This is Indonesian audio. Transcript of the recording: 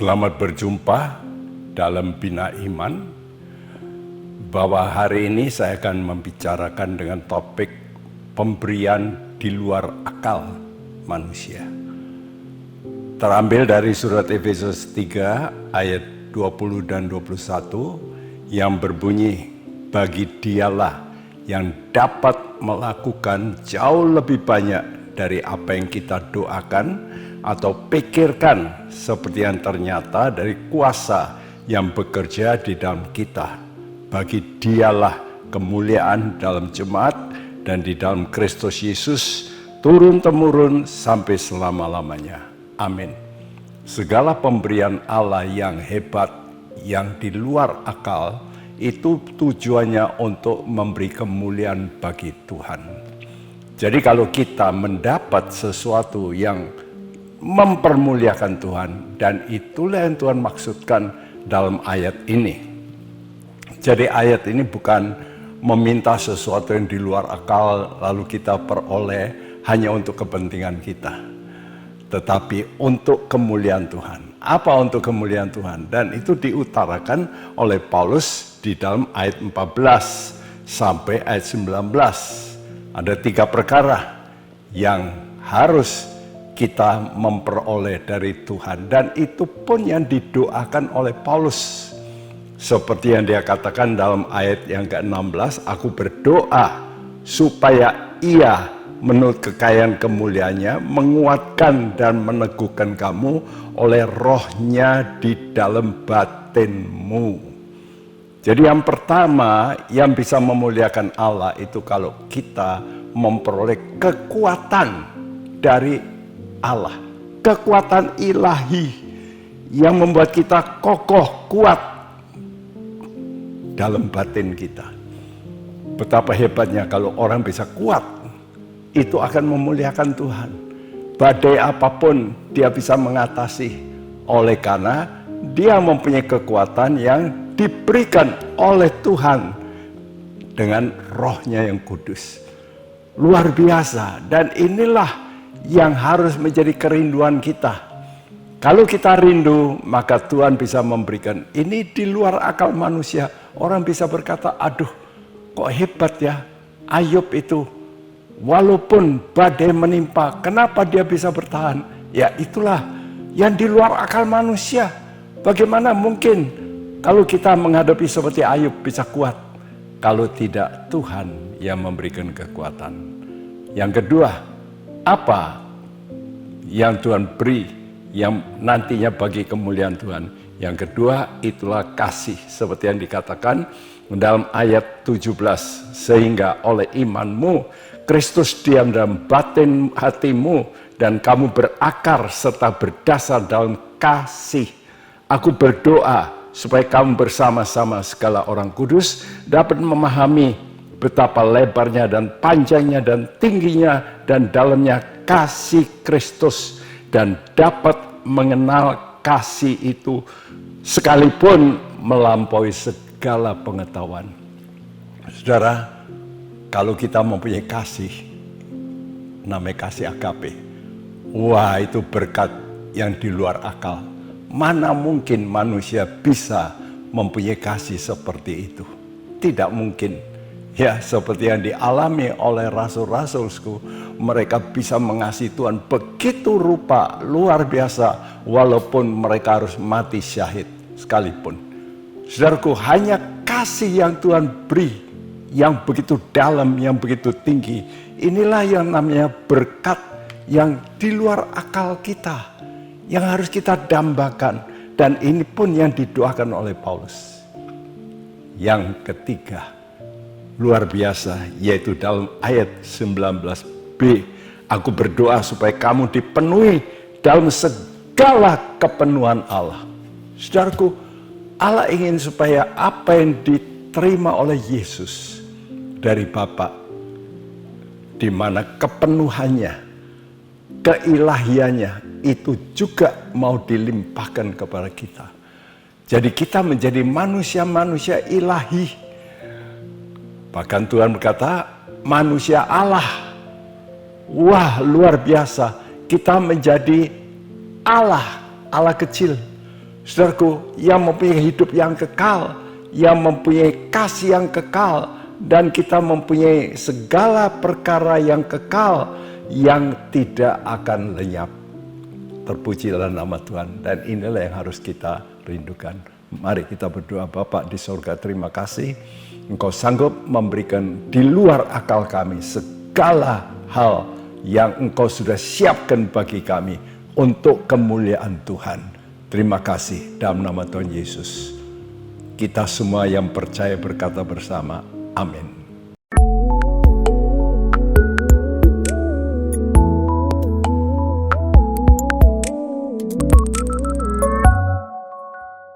Selamat berjumpa dalam Bina Iman, bahwa hari ini saya akan membicarakan dengan topik pemberian di luar akal manusia. Terambil dari surat Efesus 3 ayat 20 dan 21 yang berbunyi, bagi dialah yang dapat melakukan jauh lebih banyak dari apa yang kita doakan atau pikirkan, seperti yang ternyata dari kuasa yang bekerja di dalam kita. Bagi dialah kemuliaan dalam jemaat dan di dalam Kristus Yesus turun-temurun sampai selama-lamanya. Amin. Segala pemberian Allah yang hebat, yang di luar akal, itu tujuannya untuk memberi kemuliaan bagi Tuhan. Jadi kalau kita mendapat sesuatu yang mempermuliakan Tuhan, dan itulah yang Tuhan maksudkan dalam ayat ini. Jadi ayat ini bukan meminta sesuatu yang di luar akal lalu kita peroleh hanya untuk kepentingan kita, tetapi untuk kemuliaan Tuhan. Apa untuk kemuliaan Tuhan? Dan itu diutarakan oleh Paulus di dalam ayat 14 sampai ayat 19. Ada 3 perkara yang harus kita memperoleh dari Tuhan, dan itu pun yang didoakan oleh Paulus. Seperti yang dia katakan dalam ayat yang ke-16, aku berdoa supaya ia menurut kekayaan kemuliaannya menguatkan dan meneguhkan kamu oleh rohnya di dalam batinmu. Jadi yang pertama yang bisa memuliakan Allah itu kalau kita memperoleh kekuatan dari Allah, kekuatan ilahi yang membuat kita kokoh, kuat dalam batin kita. Betapa hebatnya kalau orang bisa kuat, itu akan memuliakan Tuhan. Badai apapun dia bisa mengatasi, oleh karena dia mempunyai kekuatan yang diberikan oleh Tuhan dengan rohnya yang kudus. Luar biasa, dan inilah yang harus menjadi kerinduan kita. Kalau kita rindu, maka Tuhan bisa memberikan. Ini di luar akal manusia. Orang bisa berkata, aduh kok hebat ya Ayub itu. Walaupun badai menimpa, kenapa dia bisa bertahan? Ya itulah yang di luar akal manusia. Bagaimana mungkin kalau kita menghadapi seperti Ayub bisa kuat? Kalau tidak Tuhan yang memberikan kekuatan. Yang kedua, apa yang Tuhan beri yang nantinya bagi kemuliaan Tuhan? Yang kedua itulah kasih, seperti yang dikatakan dalam ayat 17, sehingga oleh imanmu Kristus diam dalam batin hatimu dan kamu berakar serta berdasar dalam kasih. Aku berdoa supaya kamu bersama-sama segala orang kudus dapat memahami betapa lebarnya dan panjangnya dan tingginya dan dalamnya kasih Kristus, dan dapat mengenal kasih itu sekalipun melampaui segala pengetahuan. Saudara, kalau kita mempunyai kasih, namanya kasih agape. Wah, itu berkat yang di luar akal. Mana mungkin manusia bisa mempunyai kasih seperti itu? Tidak mungkin. Ya, seperti yang dialami oleh rasul-rasulku, mereka bisa mengasihi Tuhan begitu rupa luar biasa, walaupun mereka harus mati syahid sekalipun. Saudaraku, hanya kasih yang Tuhan beri, yang begitu dalam, yang begitu tinggi, inilah yang namanya berkat yang di luar akal kita, yang harus kita dambakan, dan ini pun yang didoakan oleh Paulus. Yang ketiga, luar biasa, yaitu dalam ayat 19b, aku berdoa supaya kamu dipenuhi dalam segala kepenuhan Allah. Saudaraku, Allah ingin supaya apa yang diterima oleh Yesus dari Bapa, di mana kepenuhannya, keilahiannya itu juga mau dilimpahkan kepada kita. Jadi kita menjadi manusia-manusia ilahi. Bahkan Tuhan berkata, manusia Allah. Wah, luar biasa. Kita menjadi Allah, Allah kecil. Saudaraku, yang mempunyai hidup yang kekal, yang mempunyai kasih yang kekal, dan kita mempunyai segala perkara yang kekal yang tidak akan lenyap. Terpujilah nama Tuhan, dan inilah yang harus kita rindukan. Mari kita berdoa. Bapa di sorga, terima kasih Engkau sanggup memberikan di luar akal kami segala hal yang Engkau sudah siapkan bagi kami untuk kemuliaan Tuhan. Terima kasih dalam nama Tuhan Yesus. Kita semua yang percaya berkata bersama, amin.